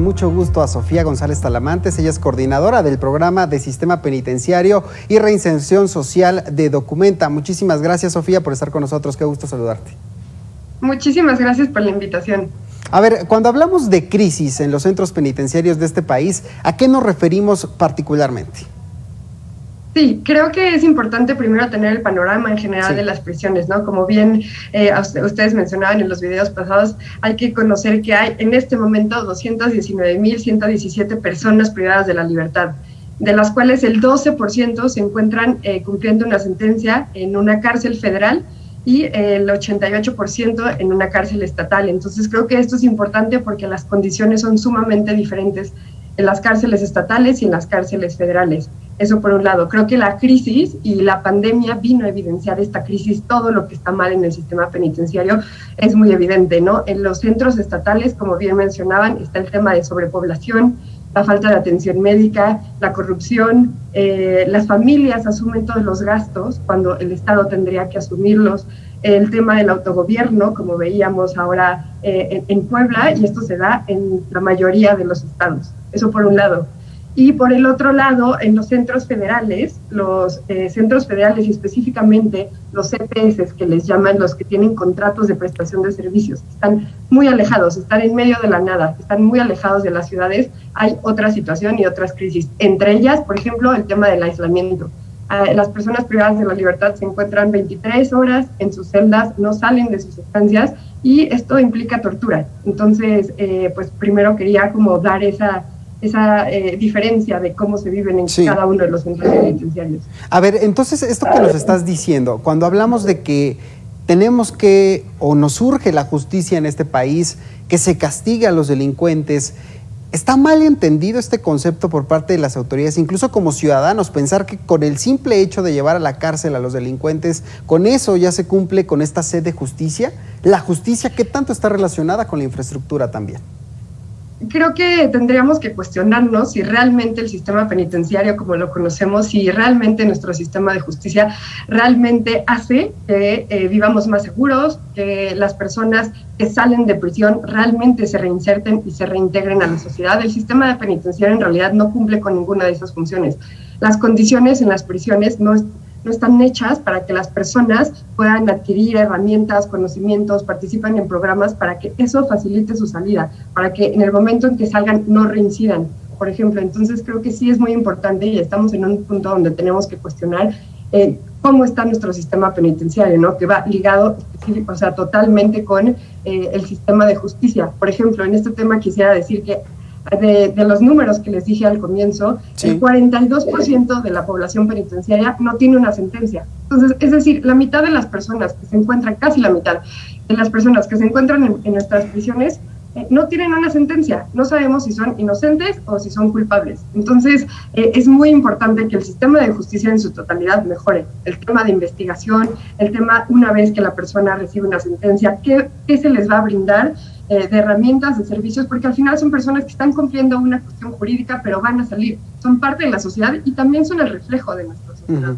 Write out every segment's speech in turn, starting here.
mucho gusto a Sofía González Talamantes. Ella es coordinadora del programa de Sistema Penitenciario y Reinserción Social de Documenta. Muchísimas gracias, Sofía, por estar con nosotros. Qué gusto saludarte. Muchísimas gracias por la invitación. A ver, cuando hablamos de crisis en los centros penitenciarios de este país, ¿a qué nos referimos particularmente? Sí, creo que es importante primero tener el panorama en general de las prisiones, ¿no? Como bien ustedes mencionaban en los videos pasados, hay que conocer que hay en este momento 219,117 personas privadas de la libertad, de las cuales el 12% se encuentran cumpliendo una sentencia en una cárcel federal y el 88% en una cárcel estatal. Entonces creo que esto es importante porque las condiciones son sumamente diferentes en las cárceles estatales y en las cárceles federales. Eso por un lado. Creo que la crisis y la pandemia vino a evidenciar esta crisis, todo lo que está mal en el sistema penitenciario es muy evidente, ¿no? En los centros estatales, como bien mencionaban, está el tema de sobrepoblación, la falta de atención médica, la corrupción, las familias asumen todos los gastos cuando el Estado tendría que asumirlos, el tema del autogobierno, como veíamos ahora en Puebla, y esto se da en la mayoría de los estados. Eso por un lado. Y por el otro lado, en los centros federales y específicamente los CPS, que les llaman los que tienen contratos de prestación de servicios, están muy alejados, están en medio de la nada, están muy alejados de las ciudades, hay otra situación y otras crisis. Entre ellas, por ejemplo, el tema del aislamiento. Las personas privadas de la libertad se encuentran 23 horas en sus celdas, no salen de sus estancias y esto implica tortura. Entonces, pues primero quería como dar esa diferencia de cómo se viven en cada uno de los centros penitenciarios. A ver, entonces esto que nos estás diciendo, cuando hablamos de que tenemos que, o nos urge la justicia en este país, que se castigue a los delincuentes, ¿está mal entendido este concepto por parte de las autoridades, incluso como ciudadanos, pensar que con el simple hecho de llevar a la cárcel a los delincuentes, con eso ya se cumple con esta sed de justicia? ¿La justicia qué tanto está relacionada con la infraestructura también? Creo que tendríamos que cuestionarnos si realmente el sistema penitenciario como lo conocemos, si realmente nuestro sistema de justicia realmente hace que vivamos más seguros, que las personas que salen de prisión realmente se reinserten y se reintegren a la sociedad. El sistema penitenciario en realidad no cumple con ninguna de esas funciones. Las condiciones en las prisiones no están hechas para que las personas puedan adquirir herramientas, conocimientos, participen en programas para que eso facilite su salida, para que en el momento en que salgan no reincidan, por ejemplo. Entonces creo que sí es muy importante y estamos en un punto donde tenemos que cuestionar cómo está nuestro sistema penitenciario, ¿no? Que va ligado, totalmente con el sistema de justicia. Por ejemplo, en este tema quisiera decir que de los números que les dije al comienzo, el 42% de la población penitenciaria no tiene una sentencia. Entonces, es decir, la mitad de las personas que se encuentran, casi la mitad de las personas que se encuentran en nuestras prisiones no tienen una sentencia. No sabemos si son inocentes o si son culpables. Entonces, es muy importante que el sistema de justicia en su totalidad mejore. El tema de investigación, el tema una vez que la persona recibe una sentencia, ¿qué se les va a brindar? De herramientas, de servicios, porque al final son personas que están cumpliendo una cuestión jurídica, pero van a salir, son parte de la sociedad y también son el reflejo de nuestra sociedad.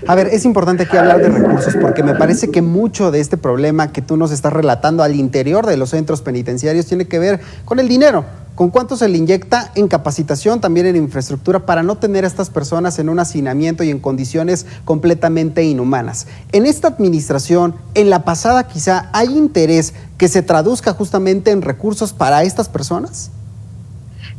A ver, es importante aquí hablar de recursos, porque me parece que mucho de este problema que tú nos estás relatando al interior de los centros penitenciarios tiene que ver con el dinero. ¿Con cuánto se le inyecta en capacitación, también en infraestructura, para no tener a estas personas en un hacinamiento y en condiciones completamente inhumanas? En esta administración, en la pasada quizá, ¿hay interés que se traduzca justamente en recursos para estas personas?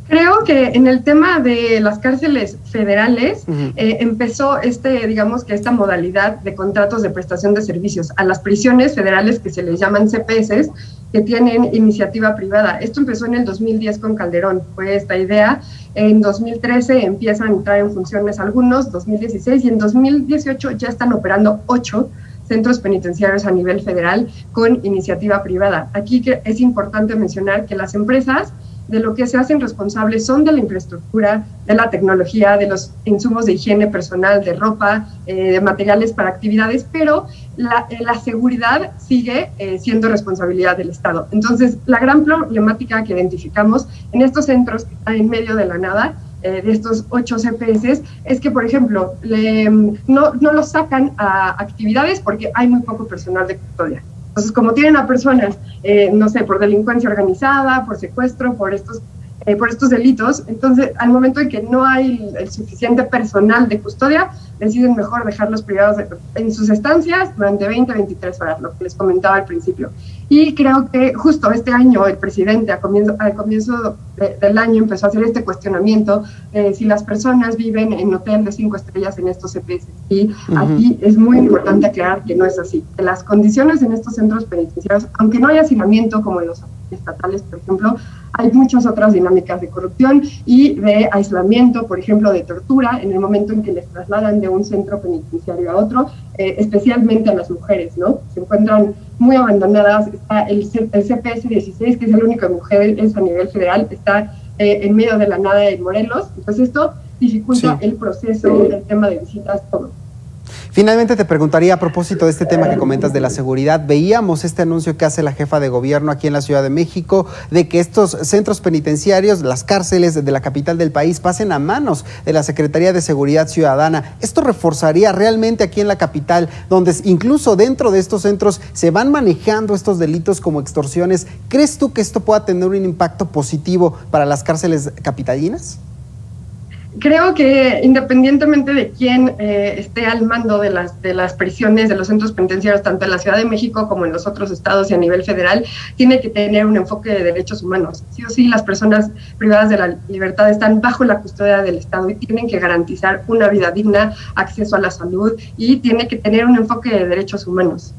Creo que en el tema de las cárceles federales empezó esta modalidad de contratos de prestación de servicios a las prisiones federales que se les llaman CPS, que tienen iniciativa privada. Esto empezó en el 2010 con Calderón, fue esta idea. En 2013 empiezan a entrar en funciones algunos, 2016, y en 2018 ya están operando 8 centros penitenciarios a nivel federal con iniciativa privada. Aquí es importante mencionar que las empresas de lo que se hacen responsables son de la infraestructura, de la tecnología, de los insumos de higiene personal, de ropa, de materiales para actividades, pero la seguridad sigue siendo responsabilidad del Estado. Entonces, la gran problemática que identificamos en estos centros que están en medio de la nada, de estos 8 CPS, es que, por ejemplo, no los sacan a actividades porque hay muy poco personal de custodia. Entonces, como tienen a personas, por delincuencia organizada, por secuestro, por estos por estos delitos. Entonces, al momento en que no hay el suficiente personal de custodia, deciden mejor dejarlos privados en sus estancias durante 20 a 23 horas, lo que les comentaba al principio. Y creo que justo este año el presidente al comienzo del año empezó a hacer este cuestionamiento si las personas viven en hotel de 5 estrellas en estos CPS. Y aquí es muy importante aclarar que no es así. Que las condiciones en estos centros penitenciarios, aunque no haya hacinamiento como en los estatales, por ejemplo, hay muchas otras dinámicas de corrupción y de aislamiento, por ejemplo, de tortura, en el momento en que les trasladan de un centro penitenciario a otro, especialmente a las mujeres, ¿no? Se encuentran muy abandonadas. Está el CPS 16, que es el único de mujeres a nivel federal, está en medio de la nada en Morelos. Entonces esto dificulta el proceso, el tema de visitas, todo. Finalmente te preguntaría a propósito de este tema que comentas de la seguridad. Veíamos este anuncio que hace la jefa de gobierno aquí en la Ciudad de México de que estos centros penitenciarios, las cárceles de la capital del país, pasen a manos de la Secretaría de Seguridad Ciudadana. ¿Esto reforzaría realmente aquí en la capital, donde incluso dentro de estos centros se van manejando estos delitos como extorsiones? ¿Crees tú que esto pueda tener un impacto positivo para las cárceles capitalinas? Creo que independientemente de quién esté al mando de las prisiones, de los centros penitenciarios, tanto en la Ciudad de México como en los otros estados y a nivel federal, tiene que tener un enfoque de derechos humanos. Sí o sí, las personas privadas de la libertad están bajo la custodia del Estado y tienen que garantizar una vida digna, acceso a la salud, y tiene que tener un enfoque de derechos humanos.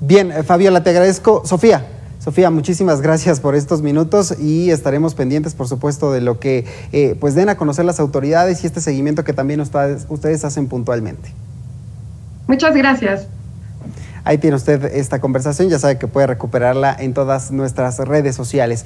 Bien, Fabiola, te agradezco. Sofía, muchísimas gracias por estos minutos y estaremos pendientes, por supuesto, de lo que pues den a conocer las autoridades y este seguimiento que también ustedes hacen puntualmente. Muchas gracias. Ahí tiene usted esta conversación, ya sabe que puede recuperarla en todas nuestras redes sociales.